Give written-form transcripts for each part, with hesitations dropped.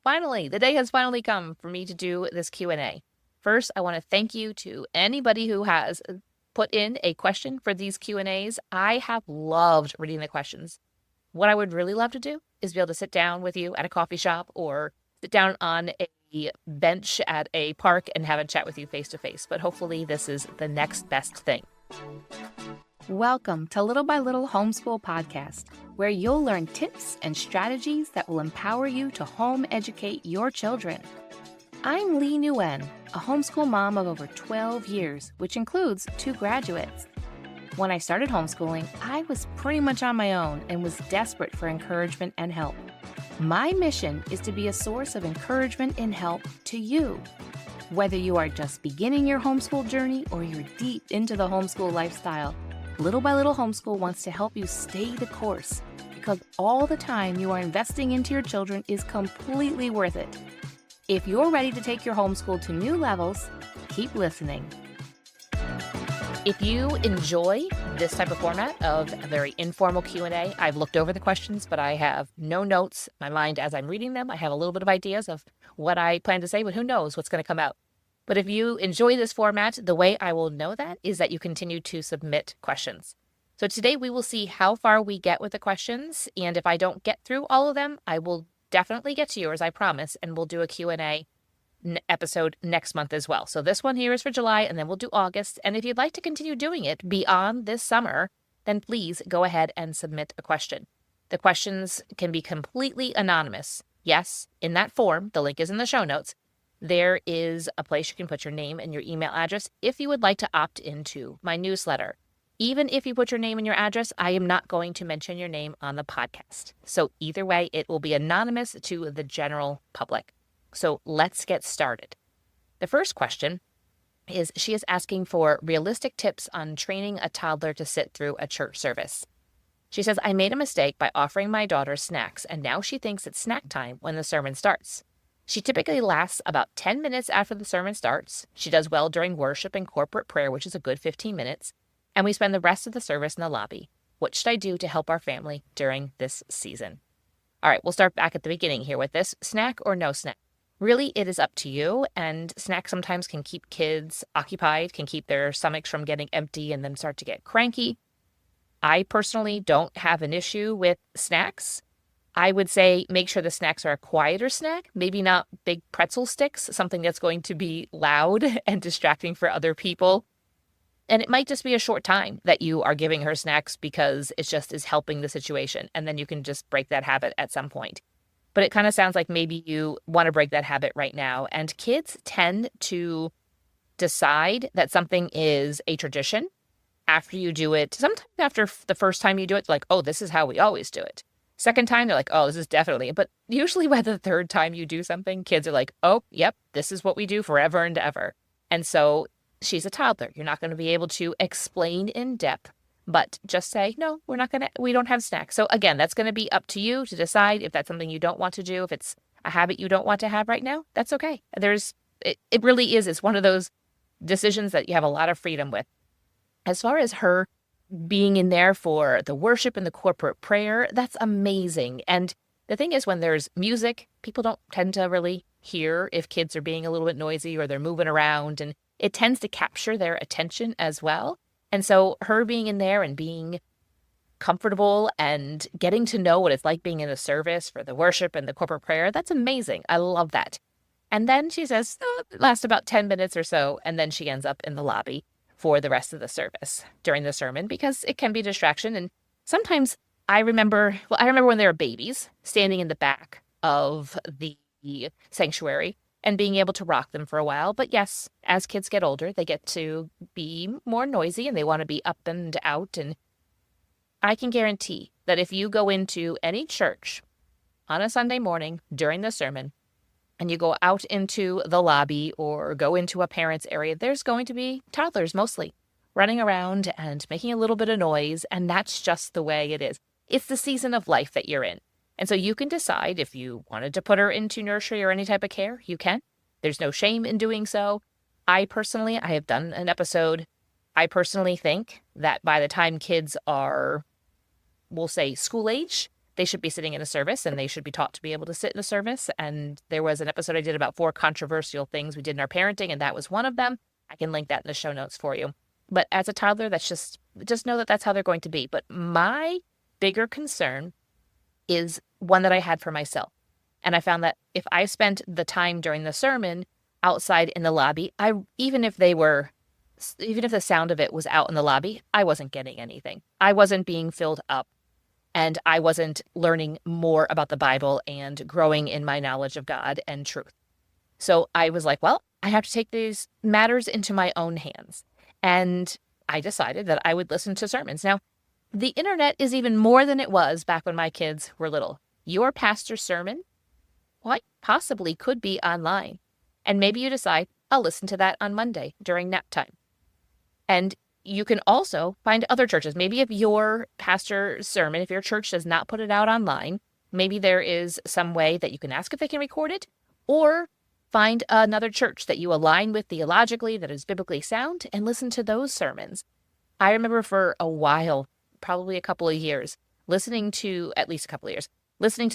finally, the day has finally come for me to do this Q&A. First, I want to thank you to anybody who has put in a question for these Q&As. I have loved reading the questions. What I would really love to do is be able to sit down with you at a coffee shop or sit down on a bench at a park and have a chat with you face to face. But hopefully this is the next best thing. Welcome to Little by Little Homeschool Podcast, where you'll learn tips and strategies that will empower you to home educate your children. I'm Leigh Nguyen, a homeschool mom of over 12 years, which includes 2 graduates. When I started homeschooling, I was pretty much on my own and was desperate for encouragement and help. My mission is to be a source of encouragement and help to you. Whether you are just beginning your homeschool journey or you're deep into the homeschool lifestyle, Little by Little Homeschool wants to help you stay the course because all the time you are investing into your children is completely worth it. If you're ready to take your homeschool to new levels, keep listening. If you enjoy this type of format of a very informal Q&A, I've looked over the questions, but I have no notes in my mind as I'm reading them. I have a little bit of ideas of what I plan to say, but who knows what's going to come out. But if you enjoy this format, the way I will know that is that you continue to submit questions. So today we will see how far we get with the questions. And if I don't get through all of them, I will definitely get to yours, I promise. And we'll do a Q&A episode next month as well. So this one here is for July, and then we'll do August. And if you'd like to continue doing it beyond this summer, then please go ahead and submit a question. The questions can be completely anonymous. Yes, in that form, the link is in the show notes. There is a place you can put your name and your email address if you would like to opt into my newsletter. Even if you put your name and your address, I am not going to mention your name on the podcast. So either way, it will be anonymous to the general public. So let's get started. The first question is she is asking for realistic tips on training a toddler to sit through a church service. She says, I made a mistake by offering my daughter snacks, and now she thinks it's snack time when the sermon starts. She typically lasts about 10 minutes after the sermon starts. She does well during worship and corporate prayer, which is a good 15 minutes. And we spend the rest of the service in the lobby. What should I do to help our family during this season? All right, we'll start back at the beginning here with this. Snack or no snack? Really, it is up to you. And snacks sometimes can keep kids occupied, can keep their stomachs from getting empty and then start to get cranky. I personally don't have an issue with snacks. I would say make sure the snacks are a quieter snack, maybe not big pretzel sticks, something that's going to be loud and distracting for other people. And it might just be a short time that you are giving her snacks because it just is helping the situation. And then you can just break that habit at some point. But it kind of sounds like maybe you want to break that habit right now. And kids tend to decide that something is a tradition after you do it. Sometimes after the first time you do it, like, oh, this is how we always do it. Second time, they're like, oh, this is definitely, but usually by the third time you do something, kids are like, oh, yep, this is what we do forever and ever. And so she's a toddler. You're not going to be able to explain in depth, but just say, no, we don't have snacks. So again, that's going to be up to you to decide if that's something you don't want to do. If it's a habit you don't want to have right now, that's okay. It really is. It's one of those decisions that you have a lot of freedom with. As far as her being in there for the worship and the corporate prayer, that's amazing. And the thing is, when there's music, people don't tend to really hear if kids are being a little bit noisy or they're moving around, and it tends to capture their attention as well. And so her being in there and being comfortable and getting to know what it's like being in a service for the worship and the corporate prayer, that's amazing. I love that. And then she says, oh, it lasts about 10 minutes or so, and then she ends up in the lobby for the rest of the service during the sermon because it can be a distraction. And sometimes I remember when they were babies standing in the back of the sanctuary and being able to rock them for a while. But yes, as kids get older, they get to be more noisy and they want to be up and out. And I can guarantee that if you go into any church on a Sunday morning during the sermon, and you go out into the lobby or go into a parent's area, there's going to be toddlers mostly running around and making a little bit of noise. And that's just the way it is. It's the season of life that you're in. And so you can decide if you wanted to put her into nursery or any type of care, you can. There's no shame in doing so. I have done an episode. I personally think that by the time kids are, we'll say, school age, they should be sitting in a service and they should be taught to be able to sit in a service. And there was an episode I did about 4 controversial things we did in our parenting, and that was one of them. I can link that in the show notes for you. But as a toddler, that's just know that that's how they're going to be. But my bigger concern is one that I had for myself. And I found that if I spent the time during the sermon outside in the lobby, even if the sound of it was out in the lobby, I wasn't getting anything. I wasn't being filled up, and I wasn't learning more about the Bible and growing in my knowledge of God and truth. So I was like, well, I have to take these matters into my own hands. And I decided that I would listen to sermons. Now, the internet is even more than it was back when my kids were little. Your pastor's sermon, quite possibly, could be online. And maybe you decide, I'll listen to that on Monday during nap time. And you can also find other churches. Maybe if your pastor's sermon, if your church does not put it out online, maybe there is some way that you can ask if they can record it, or find another church that you align with theologically, that is biblically sound, and listen to those sermons. I remember for a while, probably a couple of years, listening to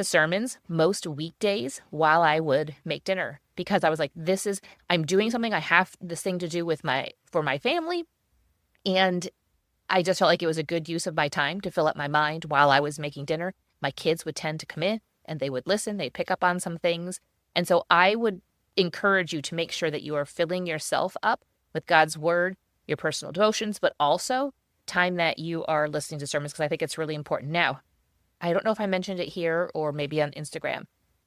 sermons most weekdays while I would make dinner, because I was like, I'm doing something, I have this thing to do for my family. And I just felt like it was a good use of my time to fill up my mind while I was making dinner. My kids would tend to come in and they would listen, they'd pick up on some things. And so I would encourage you to make sure that you are filling yourself up with God's word, your personal devotions, but also time that you are listening to sermons, because I think it's really important. Now, I don't know if I mentioned it here or maybe on Instagram.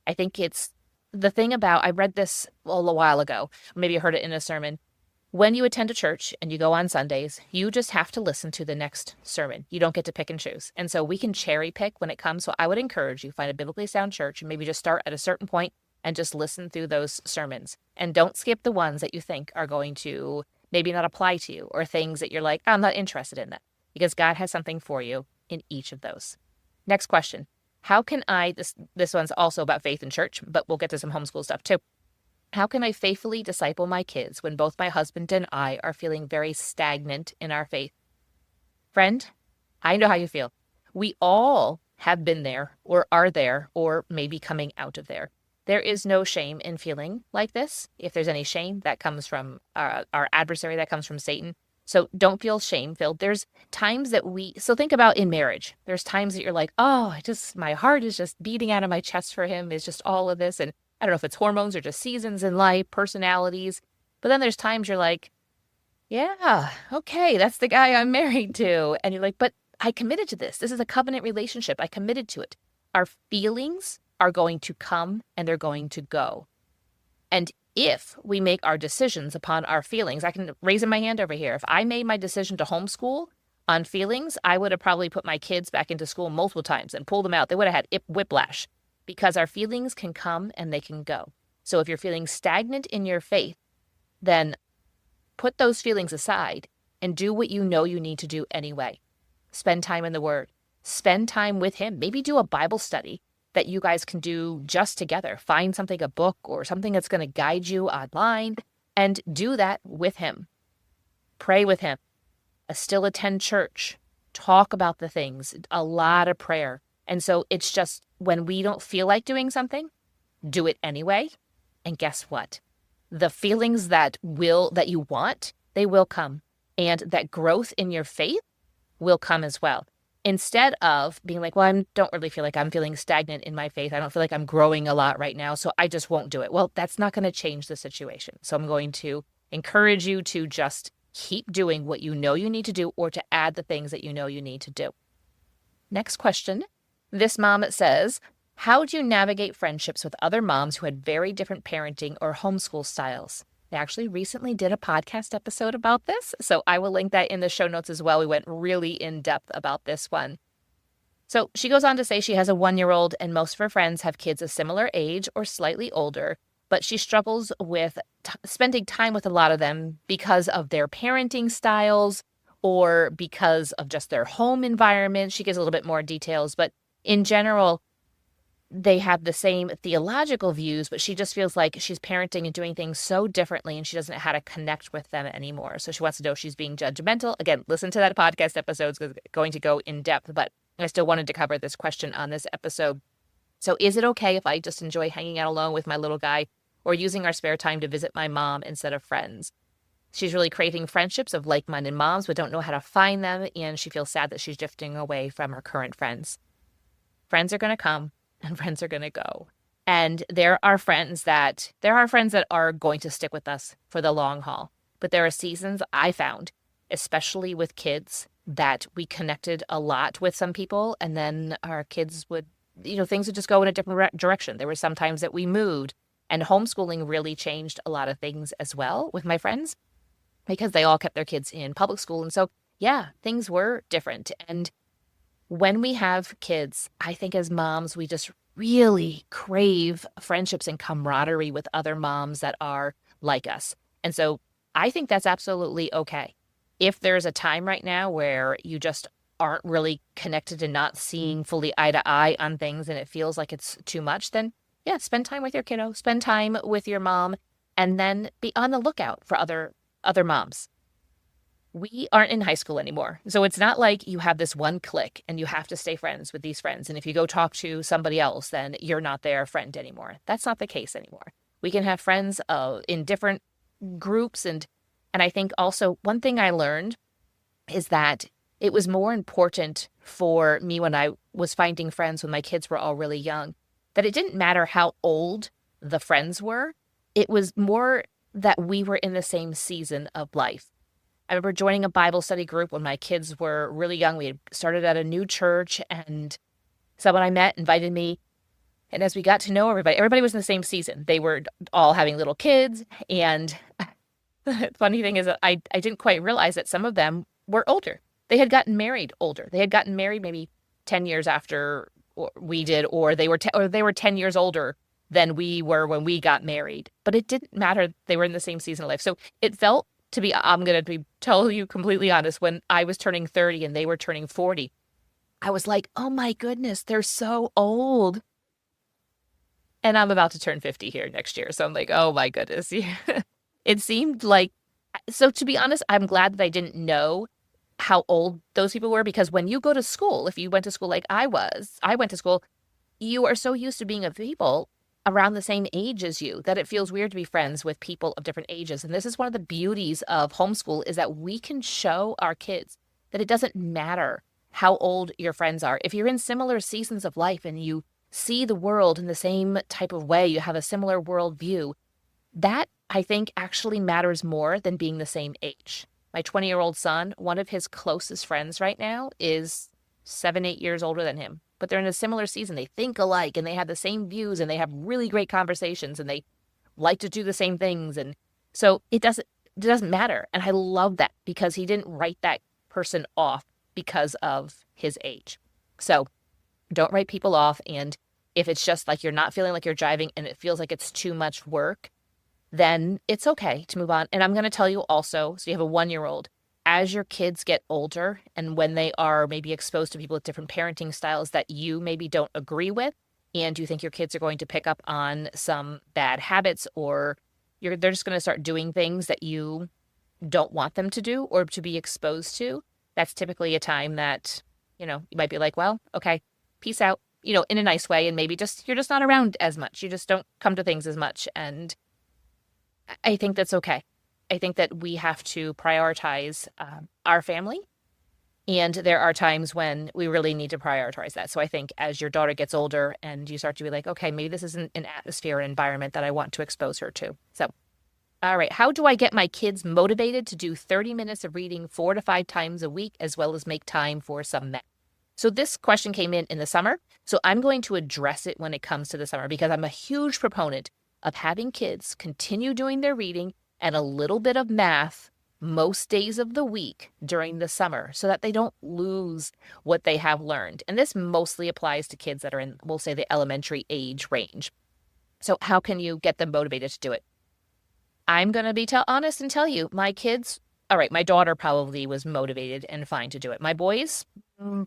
I think it's the thing about, I read this a while ago, or maybe I heard it in a sermon. When you attend a church and you go on Sundays, you just have to listen to the next sermon. You don't get to pick and choose. And so we can cherry pick when it comes. So I would encourage you, find a biblically sound church and maybe just start at a certain point and just listen through those sermons. And don't skip the ones that you think are going to maybe not apply to you, or things that you're like, I'm not interested in that, because God has something for you in each of those. Next question. How can this one's also about faith and church, but we'll get to some homeschool stuff too. How can I faithfully disciple my kids when both my husband and I are feeling very stagnant in our faith? Friend, I know how you feel. We all have been there, or are there, or maybe coming out of there. There is no shame in feeling like this. If there's any shame, that comes from our adversary, that comes from Satan. So don't feel shame-filled. There's times that so think about in marriage. There's times that you're like, oh, my heart is just beating out of my chest for him. It's just all of this. And I don't know if it's hormones or just seasons in life, personalities. But then there's times you're like, yeah, okay, that's the guy I'm married to. And you're like, but I committed to this. This is a covenant relationship. I committed to it. Our feelings are going to come and they're going to go. And if we make our decisions upon our feelings, I can raise my hand over here. If I made my decision to homeschool on feelings, I would have probably put my kids back into school multiple times and pulled them out. They would have had whiplash, because our feelings can come and they can go. So if you're feeling stagnant in your faith, then put those feelings aside and do what you know you need to do anyway. Spend time in the Word. Spend time with Him. Maybe do a Bible study that you guys can do just together. Find something, a book or something that's going to guide you online, and do that with Him. Pray with Him. Still attend church. Talk about the things. A lot of prayer. And so it's just, when we don't feel like doing something, do it anyway. And guess what? The feelings that you want, they will come. And that growth in your faith will come as well. Instead of being like, well, I don't really feel like I'm feeling stagnant in my faith. I don't feel like I'm growing a lot right now, so I just won't do it. Well, that's not going to change the situation. So I'm going to encourage you to just keep doing what you know you need to do, or to add the things that you know you need to do. Next question. This mom says, how do you navigate friendships with other moms who had very different parenting or homeschool styles? I actually recently did a podcast episode about this, so I will link that in the show notes as well. We went really in depth about this one. So she goes on to say she has a 1-year-old and most of her friends have kids a similar age or slightly older, but she struggles with spending time with a lot of them because of their parenting styles or because of just their home environment. She gives a little bit more details, but in general, they have the same theological views, but she just feels like she's parenting and doing things so differently, and she doesn't know how to connect with them anymore. So she wants to know if she's being judgmental. Again, listen to that podcast episode because it's going to go in depth. But I still wanted to cover this question on this episode. So is it okay if I just enjoy hanging out alone with my little guy or using our spare time to visit my mom instead of friends? She's really craving friendships of like-minded moms, but don't know how to find them, and she feels sad that she's drifting away from her current friends. Friends are going to come and friends are going to go. And there are friends that are going to stick with us for the long haul. But there are seasons I found, especially with kids, that we connected a lot with some people, and then our kids would, things would just go in a different direction. There were some times that we moved, and homeschooling really changed a lot of things as well with my friends, because they all kept their kids in public school. And so, yeah, things were different. And when we have kids, I think as moms, we just really crave friendships and camaraderie with other moms that are like us. And so I think that's absolutely okay. If there's a time right now where you just aren't really connected and not seeing fully eye to eye on things and it feels like it's too much, then yeah, spend time with your kiddo, spend time with your mom, and then be on the lookout for other moms. We aren't in high school anymore. So it's not like you have this one clique and you have to stay friends with these friends. And if you go talk to somebody else, then you're not their friend anymore. That's not the case anymore. We can have friends in different groups. And I think also one thing I learned is that it was more important for me when I was finding friends when my kids were all really young, that it didn't matter how old the friends were. It was more that we were in the same season of life. I remember joining a Bible study group when my kids were really young. We had started at a new church, and someone I met invited me. And as we got to know everybody was in the same season. They were all having little kids. And the funny thing is that I didn't quite realize that some of them were older. They had gotten married older. They had gotten married maybe 10 years after we did, or they were 10 years older than we were when we got married. But it didn't matter. They were in the same season of life. So it felt I'm going to tell you completely honest, when I was turning 30 and they were turning 40, I was like, oh my goodness, they're so old. And I'm about to turn 50 here next year. So I'm like, oh my goodness. It seemed like, so to be honest, I'm glad that I didn't know how old those people were, because when you go to school, if you went to school like I went to school, you are so used to being with people around the same age as you that it feels weird to be friends with people of different ages. And this is one of the beauties of homeschool, is that we can show our kids that it doesn't matter how old your friends are. If you're in similar seasons of life and you see the world in the same type of way, you have a similar worldview, that I think actually matters more than being the same age. My 20-year-old son, one of his closest friends right now is 7-8 years older than him. But they're in a similar season. They think alike and they have the same views and they have really great conversations and they like to do the same things. And so it doesn't matter. And I love that, because he didn't write that person off because of his age. So don't write people off. And if it's just like you're not feeling like you're driving and it feels like it's too much work, then it's okay to move on. And I'm going to tell you also, so you have a 1-year-old, as your kids get older and when they are maybe exposed to people with different parenting styles that you maybe don't agree with, and you think your kids are going to pick up on some bad habits, or they're just going to start doing things that you don't want them to do or to be exposed to, that's typically a time that, you might be like, well, okay, peace out, in a nice way. And maybe you're just not around as much. You just don't come to things as much. And I think that's okay. I think that we have to prioritize our family, and there are times when we really need to prioritize that. So I think as your daughter gets older and you start to be like, okay, maybe this isn't an atmosphere or environment that I want to expose her to. So, all right, how do I get my kids motivated to do 30 minutes of reading 4 to 5 times a week, as well as make time for some math? So this question came in the summer, so I'm going to address it when it comes to the summer, because I'm a huge proponent of having kids continue doing their reading and a little bit of math most days of the week during the summer, so that they don't lose what they have learned. And this mostly applies to kids that are in, we'll say, the elementary age range. So how can you get them motivated to do it? I'm going to be honest and tell you, my kids, all right, my daughter probably was motivated and fine to do it. My boys,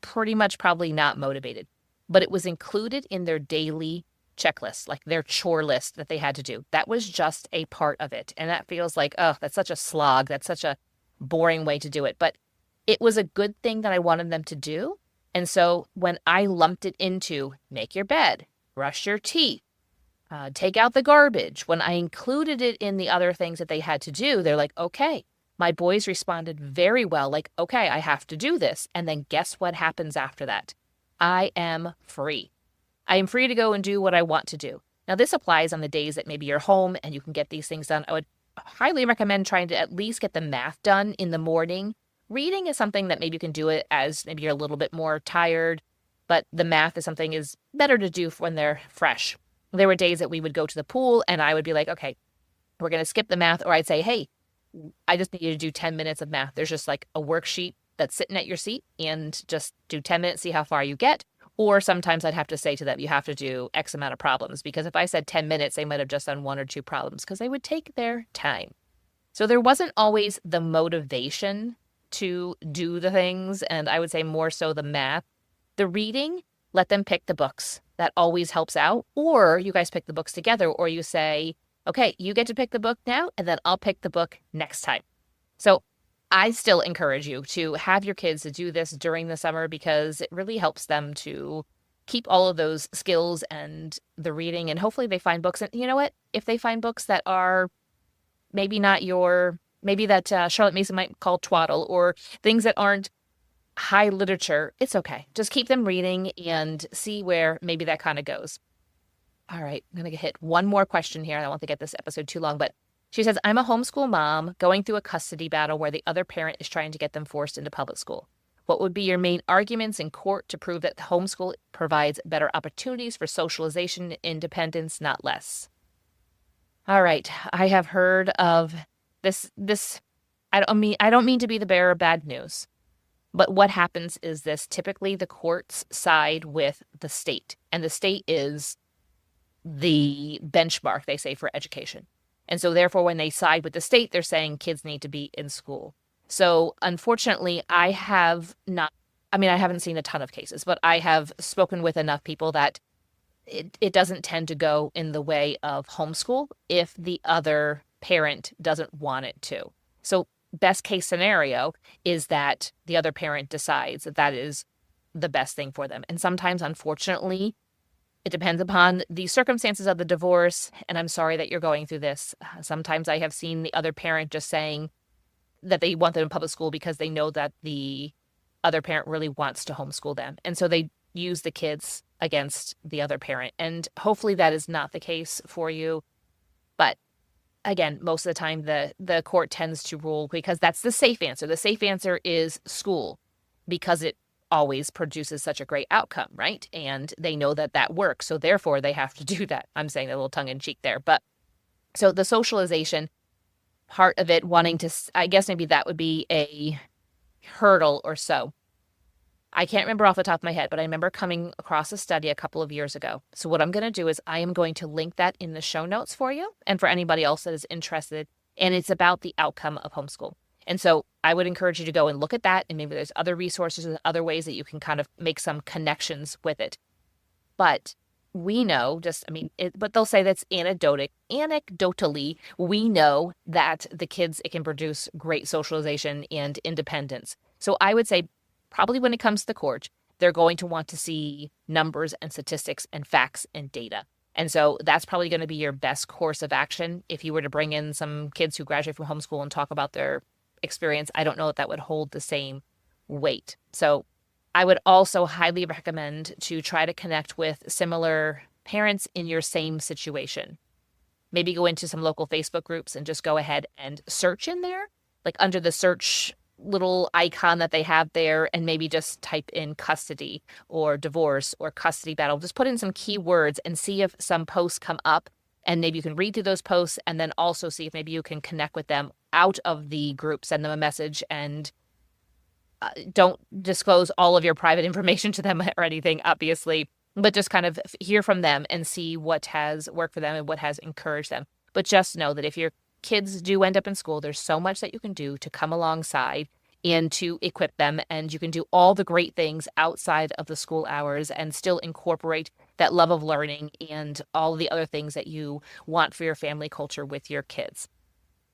pretty much probably not motivated, but it was included in their daily checklist, like their chore list that they had to do. That was just a part of it. And that feels like, oh, that's such a slog. That's such a boring way to do it. But it was a good thing that I wanted them to do. And so when I lumped it into make your bed, brush your teeth, take out the garbage, when I included it in the other things that they had to do, they're like, okay. My boys responded very well, like, okay, I have to do this. And then guess what happens after that? I am free. I am free to go and do what I want to do. Now, this applies on the days that maybe you're home and you can get these things done. I would highly recommend trying to at least get the math done in the morning. Reading is something that maybe you can do it as maybe you're a little bit more tired, but the math is something is better to do when they're fresh. There were days that we would go to the pool and I would be like, okay, we're going to skip the math. Or I'd say, hey, I just need you to do 10 minutes of math. There's just like a worksheet that's sitting at your seat and just do 10 minutes, see how far you get. Or sometimes I'd have to say to them, you have to do X amount of problems, because if I said 10 minutes, they might have just done 1 or 2 problems because they would take their time. So there wasn't always the motivation to do the things. And I would say more so the math. The reading, let them pick the books. That always helps out. Or you guys pick the books together, or you say, okay, you get to pick the book now, and then I'll pick the book next time. So I still encourage you to have your kids to do this during the summer because it really helps them to keep all of those skills and the reading, and hopefully they find books. And you know what? If they find books that are maybe not maybe that Charlotte Mason might call twaddle, or things that aren't high literature, it's okay. Just keep them reading and see where maybe that kind of goes. All right, I'm going to hit one more question here. I don't want to get this episode too long, but she says, I'm a homeschool mom going through a custody battle where the other parent is trying to get them forced into public school. What would be your main arguments in court to prove that the homeschool provides better opportunities for socialization and independence, not less? All right, I have heard of this. I don't mean to be the bearer of bad news, but what happens is this: typically the courts side with the state, and the state is the benchmark, they say, for education. And so therefore, when they side with the state, they're saying kids need to be in school. So unfortunately, I haven't seen a ton of cases, but I have spoken with enough people that it doesn't tend to go in the way of homeschool if the other parent doesn't want it to. So best case scenario is that the other parent decides that that is the best thing for them. And sometimes, unfortunately, it depends upon the circumstances of the divorce, and I'm sorry that you're going through this. Sometimes I have seen the other parent just saying that they want them in public school because they know that the other parent really wants to homeschool them. And so they use the kids against the other parent. And hopefully that is not the case for you. But again, most of the time the court tends to rule because that's the safe answer. The safe answer is school, because it always produces such a great outcome, right? And they know that that works. So therefore they have to do that. I'm saying a little tongue in cheek there. But so the socialization part of it, wanting to, I guess maybe that would be a hurdle or so. I can't remember off the top of my head, but I remember coming across a study a couple of years ago. So what I'm going to do is I am going to link that in the show notes for you and for anybody else that is interested. And it's about the outcome of homeschool. And so I would encourage you to go and look at that. And maybe there's other resources and other ways that you can kind of make some connections with it. But we know but they'll say that's anecdotally, we know that the kids, it can produce great socialization and independence. So I would say probably when it comes to the court, they're going to want to see numbers and statistics and facts and data. And so that's probably going to be your best course of action. If you were to bring in some kids who graduate from homeschool and talk about their experience, I don't know if that would hold the same weight. So I would also highly recommend to try to connect with similar parents in your same situation. Maybe go into some local Facebook groups and just go ahead and search in there, like under the search little icon that they have there, and maybe just type in custody or divorce or custody battle. Just put in some keywords and see if some posts come up, and maybe you can read through those posts and then also see if maybe you can connect with them out of the group, send them a message, and don't disclose all of your private information to them or anything, obviously, but just kind of hear from them and see what has worked for them and what has encouraged them. But just know that if your kids do end up in school, there's so much that you can do to come alongside and to equip them, and you can do all the great things outside of the school hours and still incorporate that love of learning and all the other things that you want for your family culture with your kids.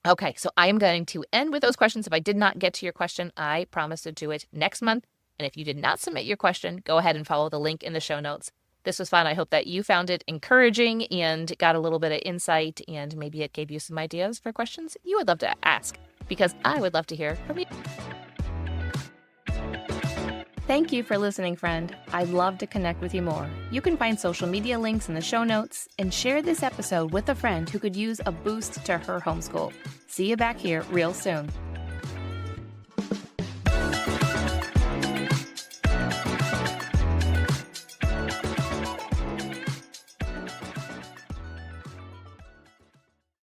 Okay, so I am going to end with those questions. If I did not get to your question, I promise to do it next month. And if you did not submit your question, go ahead and follow the link in the show notes. This was fun. I hope that you found it encouraging and got a little bit of insight, and maybe it gave you some ideas for questions you would love to ask, because I would love to hear from you. Thank you for listening, friend. I'd love to connect with you more. You can find social media links in the show notes and share this episode with a friend who could use a boost to her homeschool. See you back here real soon.